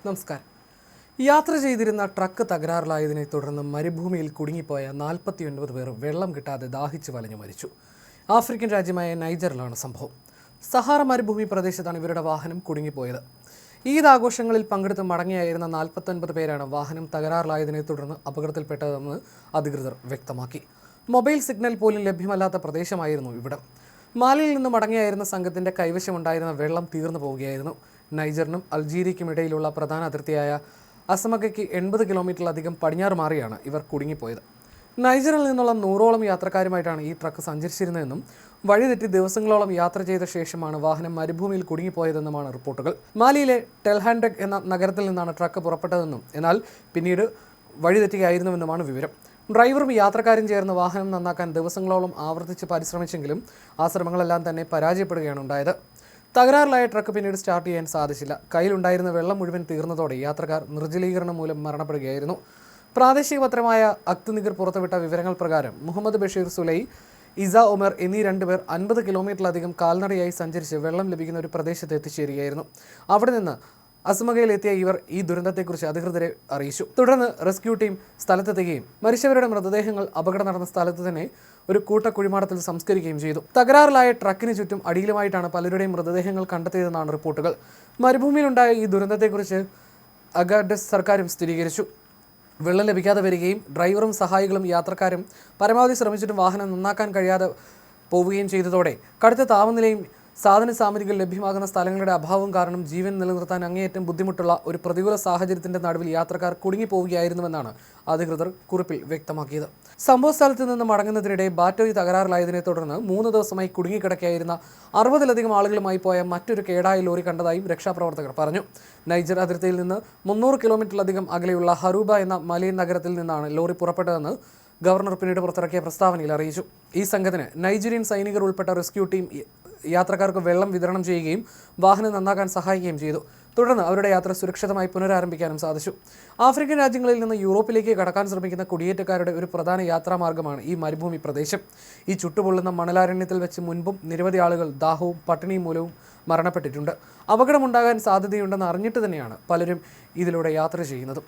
നമസ്കാരം. യാത്ര ചെയ്തിരുന്ന ട്രക്ക് തകരാറിലായതിനെ തുടർന്ന് മരുഭൂമിയിൽ കുടുങ്ങിപ്പോയ 49 പേർ വെള്ളം കിട്ടാതെ ദാഹിച്ചു വലഞ്ഞു മരിച്ചു. ആഫ്രിക്കൻ രാജ്യമായ നൈജറിലാണ് സംഭവം. സഹാറ മരുഭൂമി പ്രദേശത്താണ് ഇവരുടെ വാഹനം കുടുങ്ങിപ്പോയത്. ഈദ് ആഘോഷങ്ങളിൽ പങ്കെടുത്ത് മടങ്ങിയായിരുന്ന 49 പേരാണ് വാഹനം തകരാറിലായതിനെ തുടർന്ന് അപകടത്തിൽപ്പെട്ടതെന്ന് അധികൃതർ വ്യക്തമാക്കി. മൊബൈൽ സിഗ്നൽ പോലും ലഭ്യമല്ലാത്ത പ്രദേശമായിരുന്നു ഇവിടം. മാലിയിൽ നിന്ന് മടങ്ങിയായിരുന്ന സംഘത്തിൻ്റെ കൈവശമുണ്ടായിരുന്ന വെള്ളം തീർന്നു പോവുകയായിരുന്നു. നൈജറിനും അൾജീരിയയ്ക്കും ഇടയിലുള്ള പ്രധാന അതിർത്തിയായ അസമഗയ്ക്ക് 80 കിലോമീറ്ററിലധികം പടിഞ്ഞാറ് മാറിയാണ് ഇവർ കുടുങ്ങിപ്പോയത്. നൈജറിൽ നിന്നുള്ള 100ഓളം യാത്രക്കാരുമായിട്ടാണ് ഈ ട്രക്ക് സഞ്ചരിച്ചിരുന്നതെന്നും വഴിതെറ്റി ദിവസങ്ങളോളം യാത്ര ചെയ്ത ശേഷമാണ് വാഹനം മരുഭൂമിയിൽ കുടുങ്ങിപ്പോയതെന്നുമാണ് റിപ്പോർട്ടുകൾ. മാലിയിലെ ടെൽഹാൻഡക് എന്ന നഗരത്തിൽ നിന്നാണ് ട്രക്ക് പുറപ്പെട്ടതെന്നും എന്നാൽ പിന്നീട് വഴിതെറ്റുകയായിരുന്നുവെന്നുമാണ് വിവരം. ഡ്രൈവറും യാത്രക്കാരും ചേർന്ന് വാഹനം നന്നാക്കാൻ ദിവസങ്ങളോളം ആവർത്തിച്ച് പരിശ്രമിച്ചെങ്കിലും ആ ശ്രമങ്ങളെല്ലാം തന്നെ പരാജയപ്പെടുകയാണ് ഉണ്ടായത്. തകരാറിലായ ട്രക്ക് പിന്നീട് സ്റ്റാർട്ട് ചെയ്യാൻ സാധിച്ചില്ല. കയ്യിലുണ്ടായിരുന്ന വെള്ളം മുഴുവൻ തീർന്നതോടെ യാത്രക്കാർ നിർജ്ജലീകരണം മൂലം മരണപ്പെടുകയായിരുന്നു. പ്രാദേശിക പത്രമായ അക്ത് പുറത്തുവിട്ട വിവരങ്ങൾ പ്രകാരം മുഹമ്മദ് ബഷീർ സുലൈ, ഇസ ഒമർ എന്നീ 2 പേർ 50 കിലോമീറ്ററിലധികം കാൽനടയായി സഞ്ചരിച്ച് വെള്ളം ലഭിക്കുന്ന ഒരു പ്രദേശത്ത് എത്തിച്ചേരുകയായിരുന്നു. അവിടെ നിന്ന് അസമഗയിലെത്തിയ ഇവർ ഈ ദുരന്തത്തെക്കുറിച്ച് അധികൃതരെ അറിയിച്ചു. തുടർന്ന് റെസ്ക്യൂ ടീം സ്ഥലത്തെത്തുകയും മരിച്ചവരുടെ മൃതദേഹങ്ങൾ അപകടം നടന്ന സ്ഥലത്ത് തന്നെ ഒരു കുഴിമാടത്തിൽ സംസ്കരിക്കുകയും ചെയ്തു. തകരാറിലായ ട്രക്കിന് ചുറ്റും അടിയിലുമായിട്ടാണ് പലരുടെയും മൃതദേഹങ്ങൾ കണ്ടെത്തിയതെന്നാണ് റിപ്പോർട്ടുകൾ. മരുഭൂമിയിലുണ്ടായ ഈ ദുരന്തത്തെക്കുറിച്ച് അഗാഡസ് സർക്കാരും സ്ഥിരീകരിച്ചു. വെള്ളം ലഭിക്കാതെ വരികയും ഡ്രൈവറും സഹായികളും യാത്രക്കാരും പരമാവധി ശ്രമിച്ചിട്ടും വാഹനം നന്നാക്കാൻ കഴിയാതെ പോവുകയും ചെയ്തതോടെ കടുത്ത താപനിലയും സാധന സാമഗ്രികൾ ലഭ്യമാകുന്ന സ്ഥലങ്ങളുടെ അഭാവം കാരണം ജീവൻ നിലനിർത്താൻ അങ്ങേയറ്റം ബുദ്ധിമുട്ടുള്ള ഒരു പ്രതികൂല സാഹചര്യത്തിന്റെ നടുവിൽ യാത്രക്കാർ കുടുങ്ങിപ്പോവുകയായിരുന്നുവെന്നാണ് അധികൃതർ കുറിപ്പിൽ വ്യക്തമാക്കിയത്. സംഭവ സ്ഥലത്ത് നിന്ന് മടങ്ങുന്നതിനിടെ ബാറ്ററി തകരാറിലായതിനെ തുടർന്ന് 3 ദിവസമായി കുടുങ്ങിക്കിടക്കായിരുന്ന 60-ലധികം ആളുകളുമായി പോയ മറ്റൊരു കേടായ ലോറി കണ്ടതായും രക്ഷാപ്രവർത്തകർ പറഞ്ഞു. നൈജർ അതിർത്തിയിൽ നിന്ന് 300 കിലോമീറ്ററിലധികം അകലെയുള്ള ഹറൂബ എന്ന മലയൻ നഗരത്തിൽ നിന്നാണ് ലോറി പുറപ്പെട്ടതെന്ന് ഗവർണർ പിന്നീട് പുറത്തിറക്കിയ പ്രസ്താവനയിൽ അറിയിച്ചു. ഈ സംഘത്തിന് നൈജീരിയൻ സൈനികർ ഉൾപ്പെട്ട റെസ്ക്യൂ ടീം യാത്രക്കാർക്ക് വെള്ളം വിതരണം ചെയ്യുകയും വാഹനം നന്നാക്കാൻ സഹായിക്കുകയും ചെയ്തു. തുടർന്ന് അവരുടെ യാത്ര സുരക്ഷിതമായി പുനരാരംഭിക്കാനും സാധിച്ചു. ആഫ്രിക്കൻ രാജ്യങ്ങളിൽ നിന്ന് യൂറോപ്പിലേക്ക് കടക്കാൻ ശ്രമിക്കുന്ന കുടിയേറ്റക്കാരുടെ ഒരു പ്രധാന യാത്രാമാർഗ്ഗമാണ് ഈ മരുഭൂമി പ്രദേശം. ഈ ചുട്ടുപൊള്ളുന്ന മണലാരണ്യത്തിൽ വെച്ച് മുൻപും നിരവധി ആളുകൾ ദാഹവും പട്ടിണിയും മൂലവും മരണപ്പെട്ടിട്ടുണ്ട്. അപകടമുണ്ടാകാൻ സാധ്യതയുണ്ടെന്ന് അറിഞ്ഞിട്ട് തന്നെയാണ് പലരും ഇതിലൂടെ യാത്ര ചെയ്യുന്നതും.